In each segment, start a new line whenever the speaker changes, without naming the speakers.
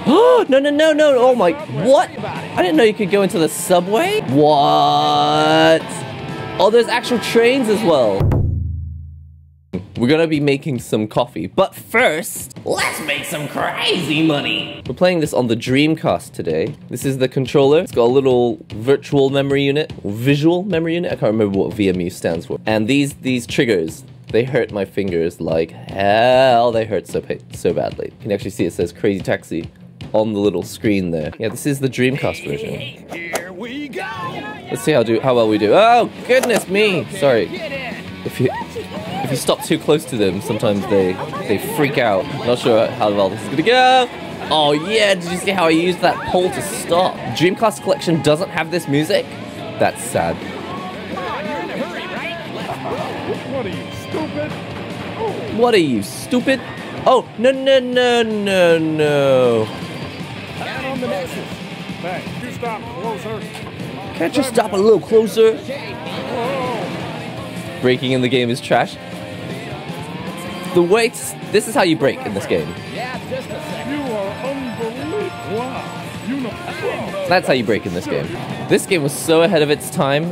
Oh, no, no, no, no. Oh my, what? I didn't know you could go into the subway. What? Oh, there's actual trains as well. We're gonna be making some coffee, but first, let's make some crazy money. We're playing this on the Dreamcast today. This is the controller. It's got a little virtual memory unit, or visual memory unit. I can't remember what VMU stands for. And these triggers, they hurt my fingers like hell. They hurt so badly. You can actually see it says Crazy Taxi on the little screen there. Yeah, this is the Dreamcast version.
Here we go.
Let's see how well we do. Oh, goodness me. Sorry. If you stop too close to them, sometimes they freak out. Not sure how well this is gonna go. Oh yeah, did you see how I used that pole to stop? Dreamcast Collection doesn't have this music? That's sad.
What are you, stupid?
What are you, stupid? Oh, no, no, no, no, no.
Down on the nexus. Hey, you stop closer.
Can't you stop a little closer?
Whoa.
Breaking in the game is trash. This is how you break in this game.
You are unbelievable. Wow. You know.
That's how you break in this game. This game was so ahead of its time.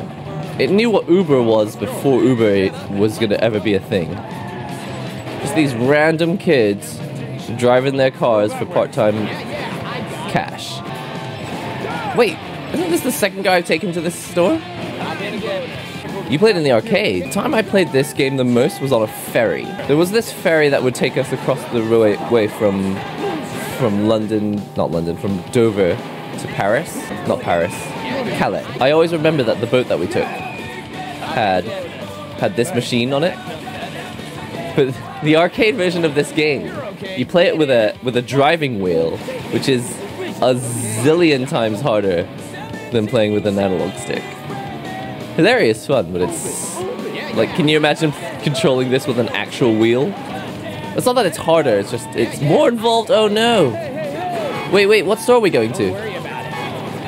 It knew what Uber was before Uber was gonna ever be a thing. Just these random kids driving their cars for part-time cash. Wait, isn't this the second guy I've taken to this store? You played in the arcade. The time I played this game the most was on a ferry. There was this ferry that would take us across the way from London, not London, from Dover to Paris. Not Paris, Calais. I always remember that the boat that we took had this machine on it. But the arcade version of this game, you play it with a driving wheel, which is a zillion times harder than playing with an analog stick. Hilarious fun, but it's like, can you imagine controlling this with an actual wheel? It's not that it's harder, it's more involved. Oh no. Wait, what store are we going to?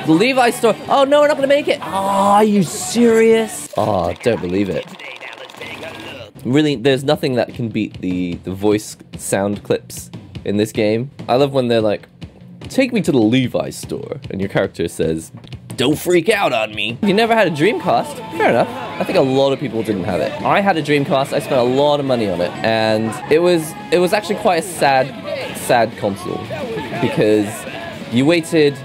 The Levi's store. Oh no, we're not gonna make it. Oh, are you serious? Oh, don't believe it. Really, there's nothing that can beat the voice sound clips in this game. I love when they're like, take me to the Levi's store, and your character says, don't freak out on me. You never had a Dreamcast? Fair enough. I think a lot of people didn't have it. I had a Dreamcast, I spent a lot of money on it, and it was actually quite a sad console, because you waited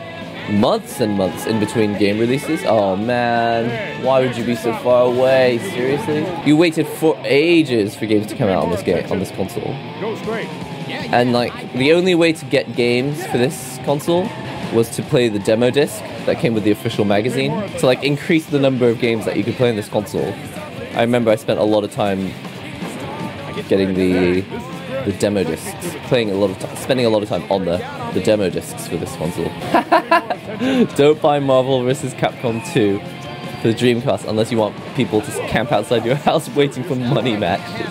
months and months in between game releases. Oh man, why would you be so far away? Seriously? You waited for ages for games to come out on this console.
Go straight.
And like, the only way to get games for this console was to play the demo disc that came with the official magazine, to like increase the number of games that you could play on this console. I remember I spent a lot of time getting the demo discs, spending a lot of time on the demo discs for this console. Don't buy Marvel vs. Capcom 2 for the Dreamcast unless you want people to camp outside your house waiting for money matches.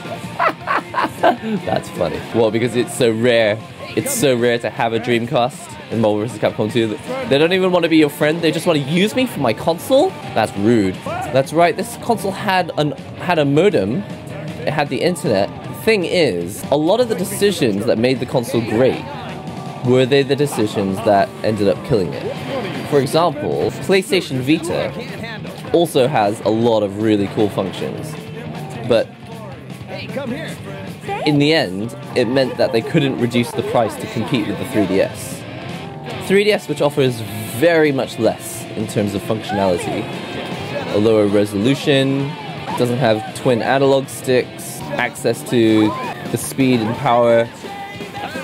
That's funny. Well, because it's so rare. It's so rare to have a Dreamcast in Marvel vs. Capcom 2. They don't even want to be your friend. They just want to use me for my console? That's rude. That's right. This console had a modem. It had the internet. The thing is, a lot of the decisions that made the console great were they the decisions that ended up killing it. For example, PlayStation Vita also has a lot of really cool functions, but in the end, it meant that they couldn't reduce the price to compete with the 3DS. 3DS, which offers very much less in terms of functionality, a lower resolution, doesn't have twin analog sticks, access to the speed and power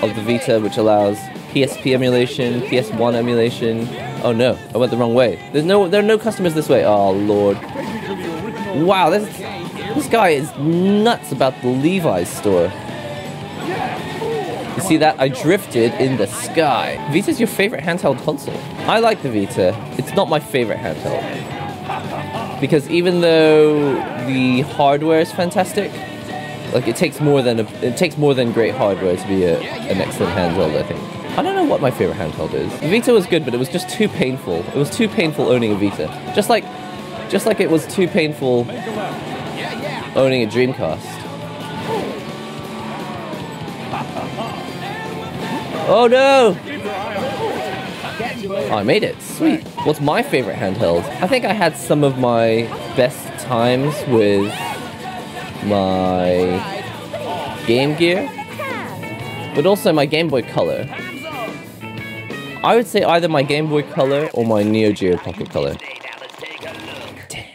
of the Vita, which allows PSP emulation, PS1 emulation. Oh no, I went the wrong way. There are no customers this way. Oh lord. Wow, this guy is nuts about the Levi's store. You see that? I drifted in the sky. Vita's your favorite handheld console? I like the Vita. It's not my favorite handheld. Because even though the hardware is fantastic, like it takes more than great hardware to be an excellent handheld, I think. I don't know what my favorite handheld is. The Vita was good, but it was just too painful. It was too painful owning a Vita. Just like it was too painful owning a Dreamcast. Oh no! Oh, I made it. Sweet. What's my favorite handheld? I think I had some of my best times with my Game Gear, but also my Game Boy Color. I would say either my Game Boy Color or my Neo Geo Pocket Color. Dang.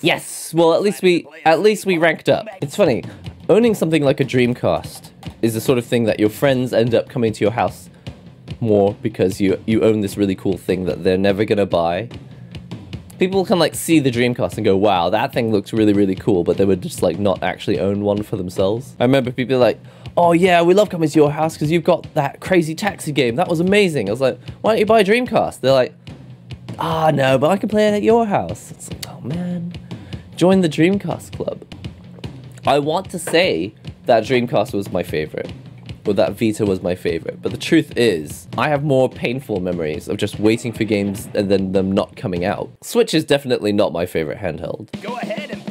Yes. Well, at least we ranked up. It's funny. Owning something like a Dreamcast is the sort of thing that your friends end up coming to your house more because you own this really cool thing that they're never gonna buy. People can like see the Dreamcast and go, wow, that thing looks really, really cool, but they would just like not actually own one for themselves. I remember people like, oh yeah, we love coming to your house because you've got that crazy taxi game. That was amazing. I was like, why don't you buy a Dreamcast? They're like, ah, no, but I can play it at your house. It's like, oh man, join the Dreamcast club. I want to say that Dreamcast was my favorite, or that Vita was my favorite, but the truth is, I have more painful memories of just waiting for games and then them not coming out. Switch is definitely not my favorite handheld. Go ahead and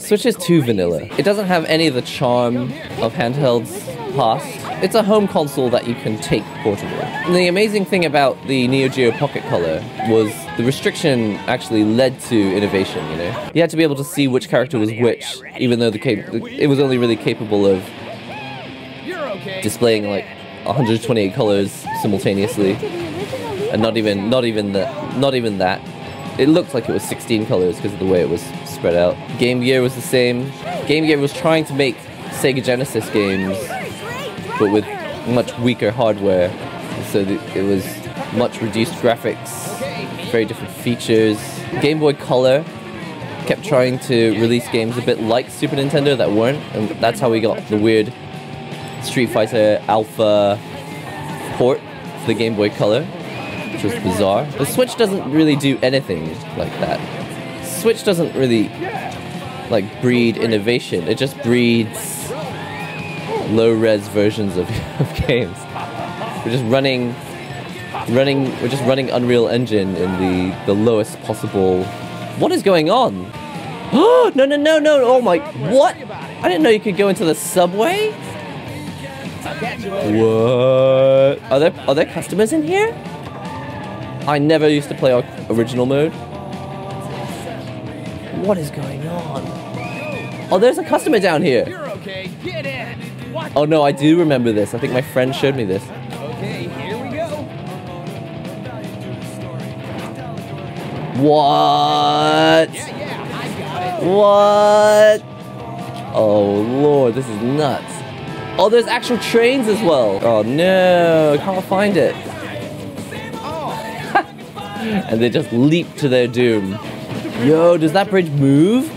Switch is too vanilla. It doesn't have any of the charm of handhelds past. It's a home console that you can take portable. And the amazing thing about the Neo Geo Pocket Color was the restriction actually led to innovation, you know? You had to be able to see which character was which, even though it was only really capable of displaying like 128 colors simultaneously, and not even that. It looked like it was 16 colors because of the way it was spread out. Game Gear was the same. Game Gear was trying to make Sega Genesis games, but with much weaker hardware, so it was much reduced graphics, very different features. Game Boy Color kept trying to release games a bit like Super Nintendo that weren't, and that's how we got the weird Street Fighter Alpha port for the Game Boy Color, which was bizarre. The Switch doesn't really do anything like that. Switch doesn't really like breed innovation. It just breeds low-res versions of games. We're just running Unreal Engine in the lowest possible. What is going on? Oh no! Oh my! What? I didn't know you could go into the subway. What? Are there customers in here? I never used to play original mode. What is going on? Oh, there's a customer down here.
You're okay. Get in. What?
Oh no, I do remember this. I think my friend showed me this.
Okay, here we go.
What?
Yeah, I got it.
What? Oh lord, this is nuts. Oh, there's actual trains as well. Oh no, I can't find it. And they just leap to their doom. Yo, does that bridge move?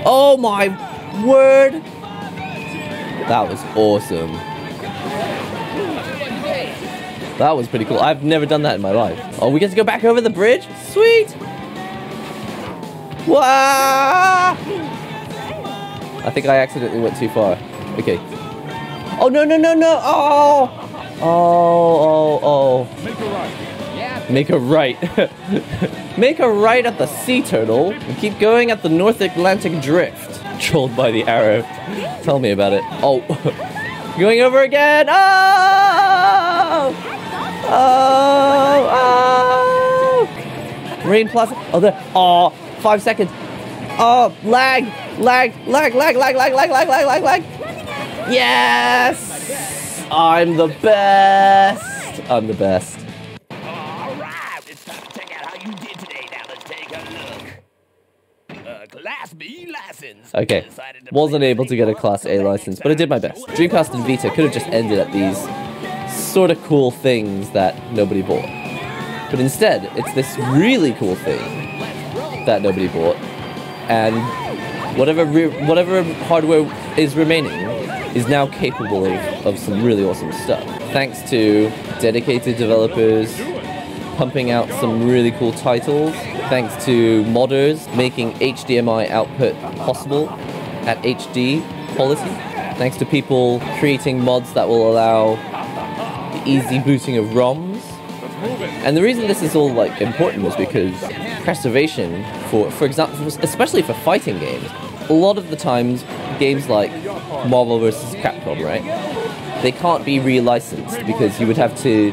Oh my word. That was awesome. That was pretty cool. I've never done that in my life. Oh, we get to go back over the bridge? Sweet. Wow. I think I accidentally went too far. Okay. Oh, no. Oh. Oh. Make a right. Make a right at the sea turtle and keep going at the North Atlantic Drift. Trolled by the arrow. Tell me about it. Oh. Going over again. Oh. Rain Plaza. Oh, there. Oh, 5 seconds. Oh, lag. Yes! I'm the best. I'm the best.
All right, it's time to check out how you did today. Now let's take a look. Class B license.
Okay, wasn't able to get a Class A license, but I did my best. Dreamcast and Vita could have just ended at these sort of cool things that nobody bought. But instead, it's this really cool thing that nobody bought. And whatever hardware is remaining is now capable of some really awesome stuff. Thanks to dedicated developers pumping out some really cool titles. Thanks to modders making HDMI output possible at HD quality. Thanks to people creating mods that will allow the easy booting of ROMs. And the reason this is all like important is because preservation, for example, especially for fighting games, a lot of the times games like Marvel vs. Capcom, right? they can't be relicensed because you would have to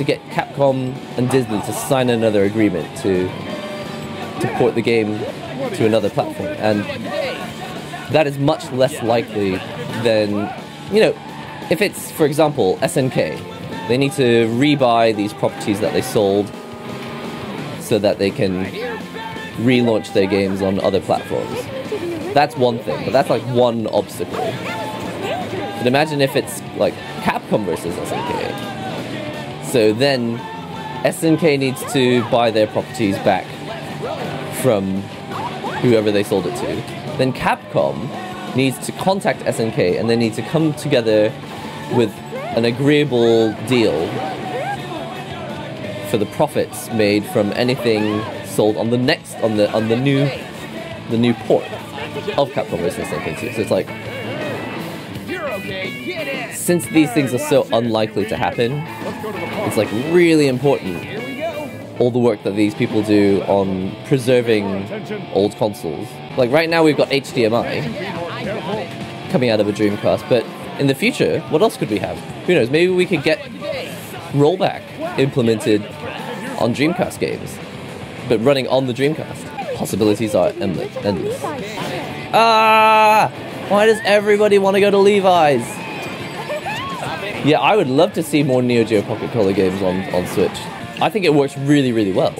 get Capcom and Disney to sign another agreement to port the game to another platform, and that is much less likely than, you know, if it's, for example, SNK, they need to rebuy these properties that they sold so that they can relaunch their games on other platforms. That's one thing, but that's like one obstacle. But imagine if it's like Capcom versus SNK. So then SNK needs to buy their properties back from whoever they sold it to. Then Capcom needs to contact SNK and they need to come together with an agreeable deal for the profits made from anything sold on the new port of Capcom vs. SNK 2. So it's like, since these things are so unlikely to happen, it's like really important, all the work that these people do on preserving old consoles. Like right now we've got HDMI coming out of a Dreamcast, but in the future, what else could we have? Who knows, maybe we could get rollback implemented on Dreamcast games, but running on the Dreamcast. Possibilities are endless. Ah! Why does everybody want to go to Levi's? Yeah, I would love to see more Neo Geo Pocket Color games on Switch. I think it works really, really well.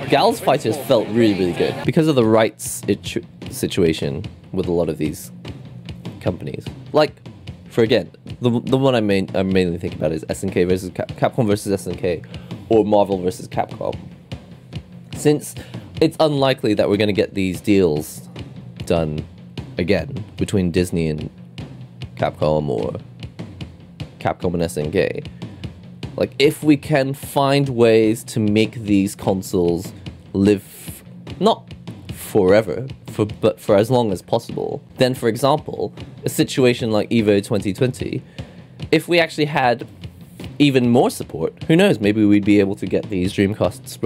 Gals Fighters felt really, really good because of the rights situation with a lot of these companies. Like, for again, the one I'm mainly thinking about is SNK versus Capcom versus SNK, or Marvel versus Capcom. Since it's unlikely that we're going to get these deals done again between Disney and Capcom, or Capcom and SNK. Like, if we can find ways to make these consoles live, not forever, but for as long as possible, then, for example, a situation like EVO 2020, if we actually had even more support, who knows, maybe we'd be able to get these Dreamcasts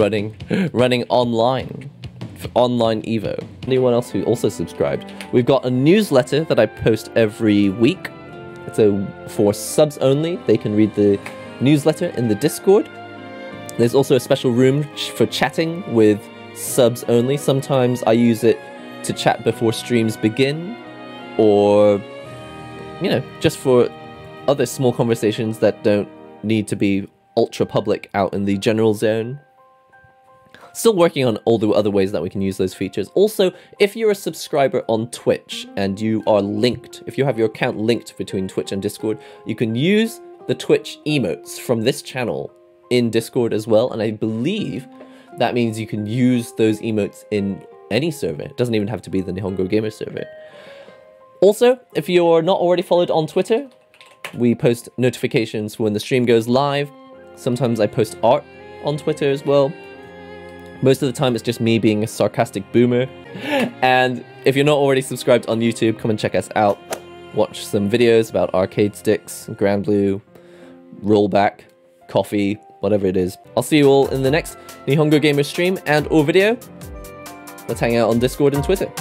running online, for online EVO. Anyone else who also subscribed, we've got a newsletter that I post every week. So for subs only, they can read the newsletter in the Discord. There's also a special room for chatting with subs only. Sometimes I use it to chat before streams begin, or, you know, just for other small conversations that don't need to be ultra public out in the general zone. Still working on all the other ways that we can use those features. Also, if you're a subscriber on Twitch and you are linked, if you have your account linked between Twitch and Discord, you can use the Twitch emotes from this channel in Discord as well, and I believe that means you can use those emotes in any server. It doesn't even have to be the Nihongo Gamer server. Also, if you're not already followed on Twitter, we post notifications for when the stream goes live. Sometimes I post art on Twitter as well. Most of the time it's just me being a sarcastic boomer. And if you're not already subscribed on YouTube, come and check us out. Watch some videos about arcade sticks, Grand Blue, rollback, coffee, whatever it is. I'll see you all in the next Nihongo Gamer stream and or video. Let's hang out on Discord and Twitter.